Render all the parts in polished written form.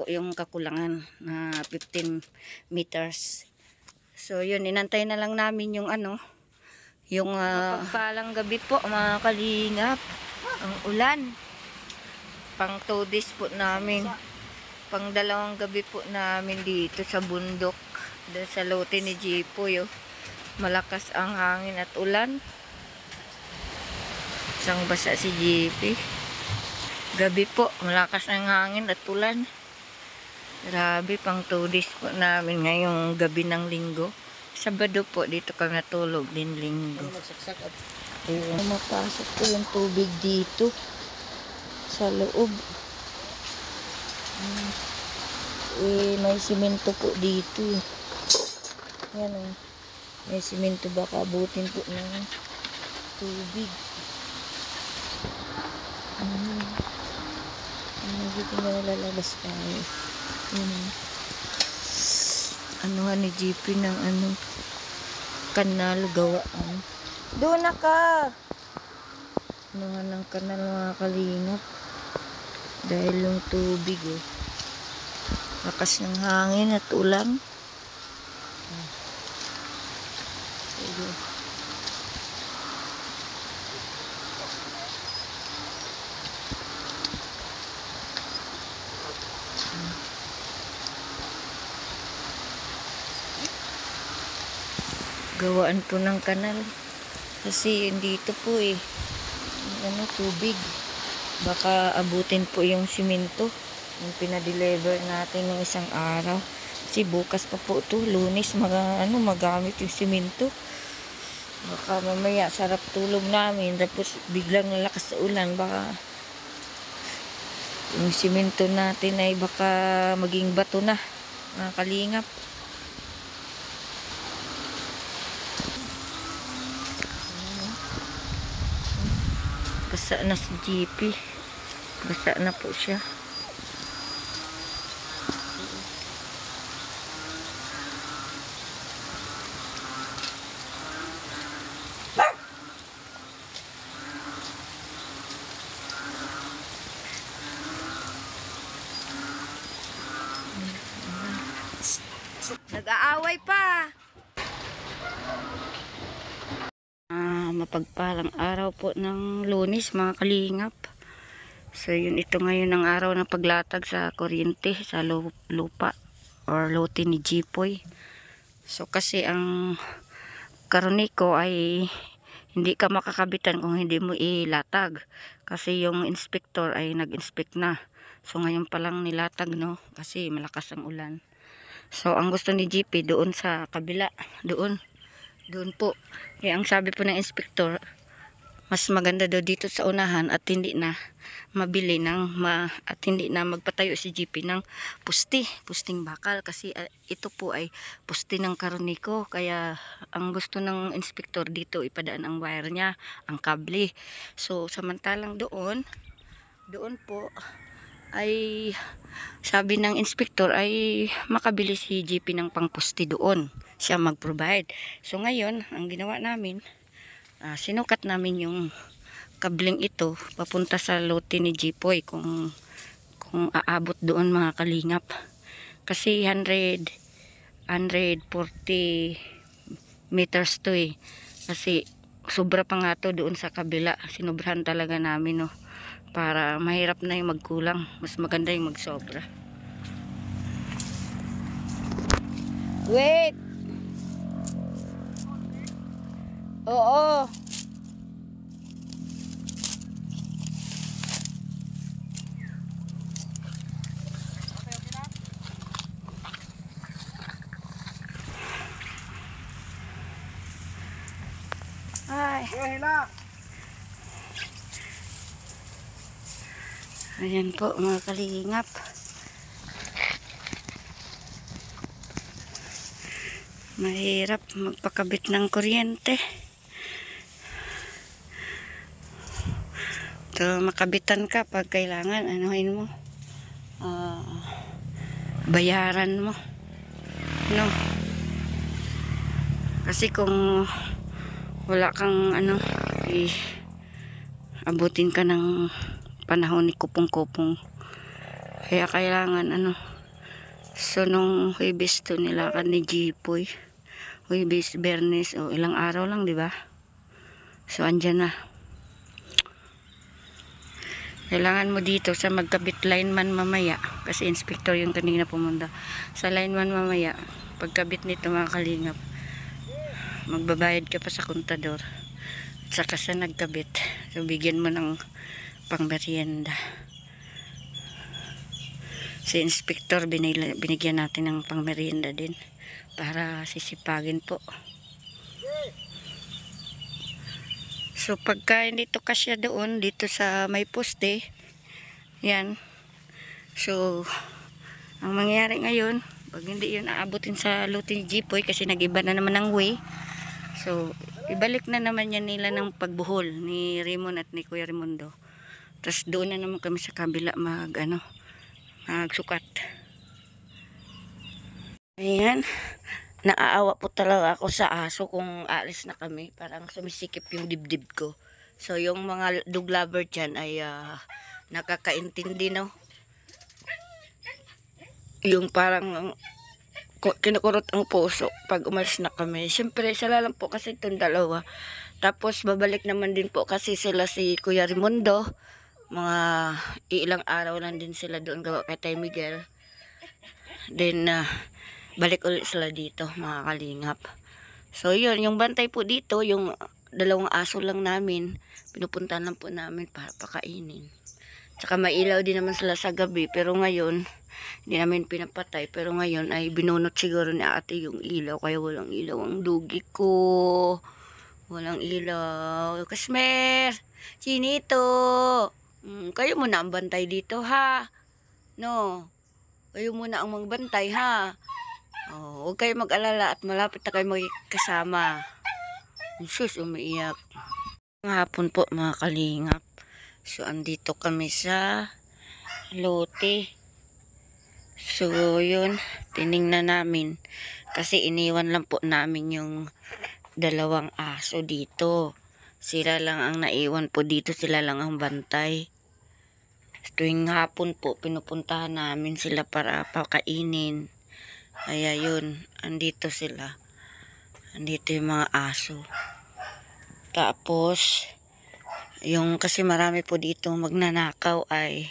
po yung kakulangan na 15 meters. So yun, inantay na lang namin yung yung pagpalang gabi po mga kalingap. Ang ulan. Pang 2 days po namin. Pang 2 gabi po namin dito sa bundok. Doon sa lote ni Jipoy. Malakas ang hangin at ulan. Isang basa si JP. Gabi po, malakas ang hangin at ulan. Grabe, pang 2 days po namin ngayong gabi ng linggo. Sabado po, dito kami natulog din linggo. Ayun, mapasok po yung tubig dito sa loob. May simento po dito. Yan o. May simento, baka abutin po ng tubig. Dito na lalabas tayo. Anuhan ni GP ng kanal gawaan. Doon na ka! Anuhan ng kanal mga kalingap. Dahil yung tubig lakas ng hangin at ulan. Gawaan po ng kanal kasi dito po tubig, baka abutin po yung simento yung pinadeliver natin ng isang araw kasi bukas pa po to, Lunes, magamit yung simento. Baka mamaya sarap tulog namin tapos biglang lakas sa ulan, baka yung simento natin ay baka maging bato na mga kalingap. Basa na si GP. Basa na po siya. Nag-aaway pa. Mapagpalang araw po ng Lunes mga kalingap. So yun, ito ngayon ang araw ng paglatag sa kuryente sa lupa or lote ni Jipoy. So kasi ang karoniko ay hindi ka makakabitan kung hindi mo ilatag kasi yung inspector ay nag-inspect na. So ngayon pa lang nilatag kasi malakas ang ulan. So ang gusto ni GP doon sa kabila, doon po. Ang sabi po ng inspector, mas maganda daw dito sa unahan at hindi na mabili at hindi na magpatayo si GP ng pusting bakal kasi ito po ay puste ng karoniko, kaya ang gusto ng inspector dito ipadaan ang wire niya, ang kable. So samantalang doon po ay sabi ng inspector ay makabili si GP ng pangpuste doon, siya mag-provide. So ngayon ang ginawa namin, sinukat namin yung kabling ito papunta sa lote ni Jipoy kung aabot doon mga kalingap kasi 140 meters to kasi sobra pa nga to doon sa kabila. Sinobrahan talaga namin para mahirap na yung magkulang, mas maganda yung magsobra. Wait! Oo. Ay. Ayan po mga kalingap. Mahirap magpakabit ng kuryente. So, makabitan ka pag kailangan, anuhin mo, bayaran mo. Kasi kung wala kang abutin ka ng panahon ni kupong-kupong. Kaya kailangan So nung Huwebes to nilakad ni Jipoy, Huwebes, Bernes, o ilang araw lang, di ba? So andyan na. Kailangan mo dito sa magkabit lineman mamaya, kasi inspector yung kanina pumunta. Sa lineman mamaya, pagkabit nito mga kalingap, magbabayad ka pa sa kontador. At saka sa nagkabit, so bigyan mo ng pangmerienda. Si inspector binigyan natin ng pangmerienda din para sisipagin po. So pagka hindi to kasya doon dito sa may poste, yan. So ang mangyayari ngayon, pag hindi yun aabutin sa lote ni Jipoy kasi nagiba na naman ang way, so ibalik na naman yan nila ng pagbuhol ni Raymond at ni Kuya Raimundo. Tapos doon na naman kami sa kabila magsukat. Ayan, naaawa po talaga ako sa aso kung alis na kami. Parang sumisikip yung dibdib ko. So yung mga dog lover dyan ay nakakaintindi, no? Yung parang kinukurot ang puso pag umalis na kami. Siyempre sila lang po kasi itong dalawa. Tapos babalik naman din po kasi sila si Kuya Raimundo. Mga ilang araw lang din sila doon gawa kay Tay Miguel. Then balik ulit sila dito mga kalingap. So yun, yung bantay po dito, yung dalawang aso lang namin, pinupuntahan lang po namin para pakainin. Tsaka mailaw din naman sila sa gabi, pero ngayon hindi namin pinapatay, pero ngayon ay binunot siguro ni ate yung ilaw, kaya walang ilaw ang dugi ko. Walang ilaw. Kasmer, Chinito, kayo muna ang bantay dito ha. No, kayo muna ang magbantay ha. Oh, huwag kayo mag-alala at malapit na kayo magkasama. Sus, umiiyak. Ngapon po mga kalingap. So, andito kami sa lote. So, yun. Tiningnan namin. Kasi iniwan lang po namin yung dalawang aso dito. Sila lang ang naiwan po dito. Sila lang ang bantay. Tuwing hapon po, pinupuntahan namin sila para pakainin. Kaya yun, andito sila. Andito yung mga aso. Tapos, yung kasi marami po dito magnanakaw ay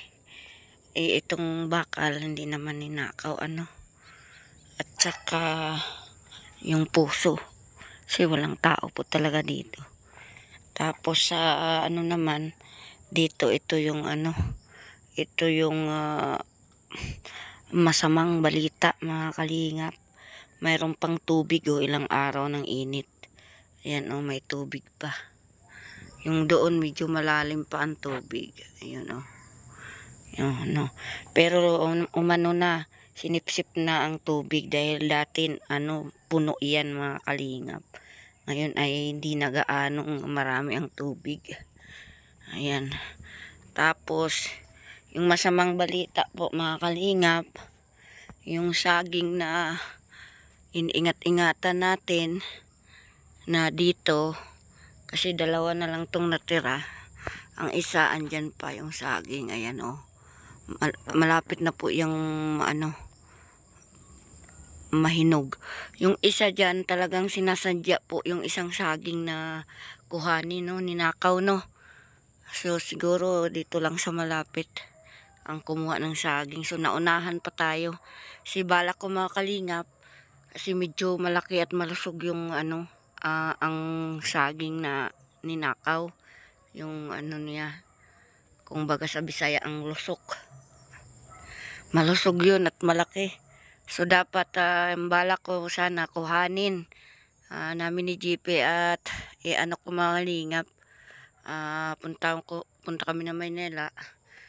itong bakal, hindi naman ninakaw ano. At saka, yung puso. Kasi walang tao po talaga dito. Tapos sa ano naman, dito ito yung ano, ito yung masamang balita mga kalingap. Mayroon pang tubig ilang araw ng init. Ayan may tubig pa. Yung doon medyo malalim pa ang tubig. Ayun Yung, pero umano na, sinipsip na ang tubig dahil dati puno yan mga kalingap. Ngayon ay hindi nagaanong marami ang tubig. Ayan. Tapos yung masamang balita po mga kalingap, yung saging na iningat-ingatan natin na dito, kasi dalawa na lang tong natira. Ang isa andyan pa yung saging, ayan malapit na po yung mahinog. Yung isa dyan talagang sinasadya po yung isang saging na kuhanin ninakaw So siguro dito lang sa malapit ang kumuha ng saging. So naunahan pa tayo. Si balak ko mga kalingap, kasi medyo malaki at malusog yung ang saging na ninakaw. Yung niya, kung baga sa Bisaya ang lusok. Malusog yun at malaki. So dapat balak ko sana kuhanin namin ni GP at ko mga kalingap. Punta kami na Maynila.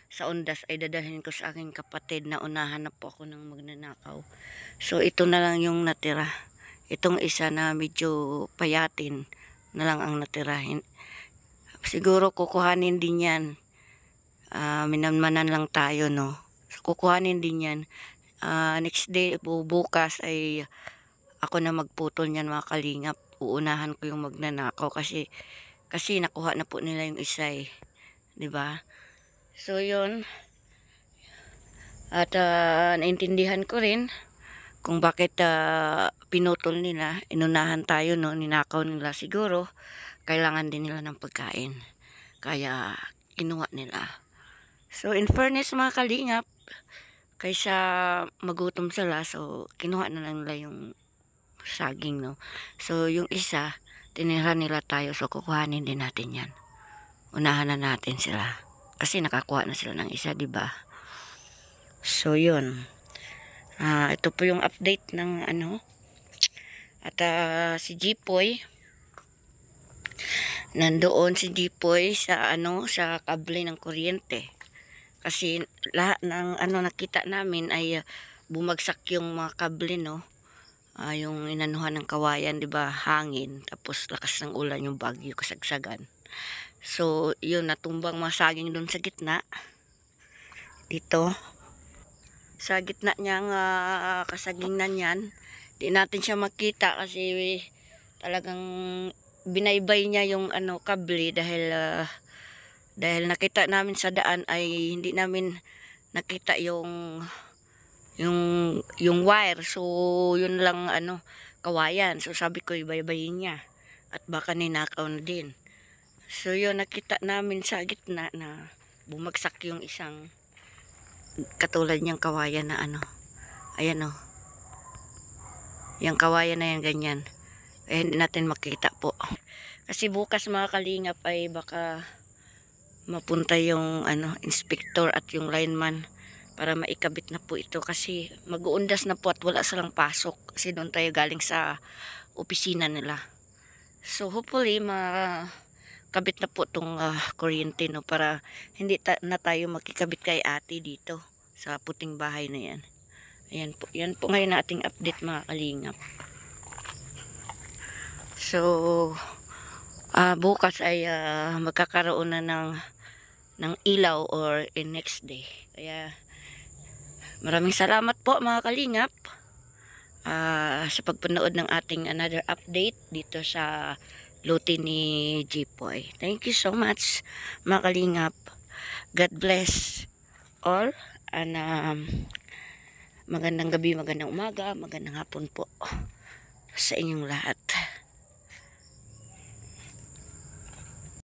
Sa Undas ay dadalhin ko sa aking kapatid na unahan na po ako ng magnanakaw. So ito na lang yung natira. Itong isa na medyo payatin na lang ang natirahin. Siguro kukuhanin din yan. Minamanan lang tayo So, kukuhanin din yan. Next day, bukas ay ako na magputol niyan mga kalingap. Uunahan ko yung magnanakaw kasi nakuha na po nila yung isa 'di ba? So yun, At naintindihan ko rin kung bakit pinutol nila. Inunahan tayo, no? Ninakaw nila siguro. Kailangan din nila ng pagkain. Kaya kinuha nila. So in fairness mga kalingap, kaysa magutom sila, so kinuha na lang nila yung saging, no? So yung isa, tinira nila tayo, so kukuhanin din natin yan. Unahan na natin sila. Kasi nakakuha na sila ng isa, di ba? So yun. Ito po yung update ng ano. At si Jipoy, nandoon si Jipoy sa ano, sa kable ng kuryente. Kasi lahat ng ano nakita namin ay bumagsak yung mga kable, no. Yung inanuhan ng kawayan, 'di ba? Hangin, tapos lakas ng ulan, yung bagyo, kasagsagan. So, yun natumbang mga saging doon sa gitna. Dito. Sa gitna niyang kasagingnan niyan. Di natin siya makita kasi talagang binaybay niya yung ano kable dahil nakita namin sa daan ay hindi namin nakita yung wire. So yun lang ano kawayan. So sabi ko ibaybayin niya at baka ninakaw na din. So yun nakita namin sa gitna na bumagsak yung isang katulad niyang kawayan na ano. Ayan o. Yung kawayan na yan ganyan. Eh hindi natin makita po. Kasi bukas mga kalingap ay baka mapunta yung ano inspector at yung lineman para maikabit na po ito kasi mag-uundas na po at wala silang pasok kasi doon tayo galing sa opisina nila. So hopefully makabit na po itong kuryente, no, para hindi na tayo makikabit kay ate dito sa puting bahay na yan. Ayan po, yan po ngayon na ating update mga kalingap. So bukas ay magkakaroon na ng ilaw or in next day. Kaya maraming salamat po mga kalingap sa pagpanood ng ating another update dito sa lote ni Jipoy. Thank you so much mga kalingap. God bless all and magandang gabi, magandang umaga, magandang hapon po sa inyong lahat.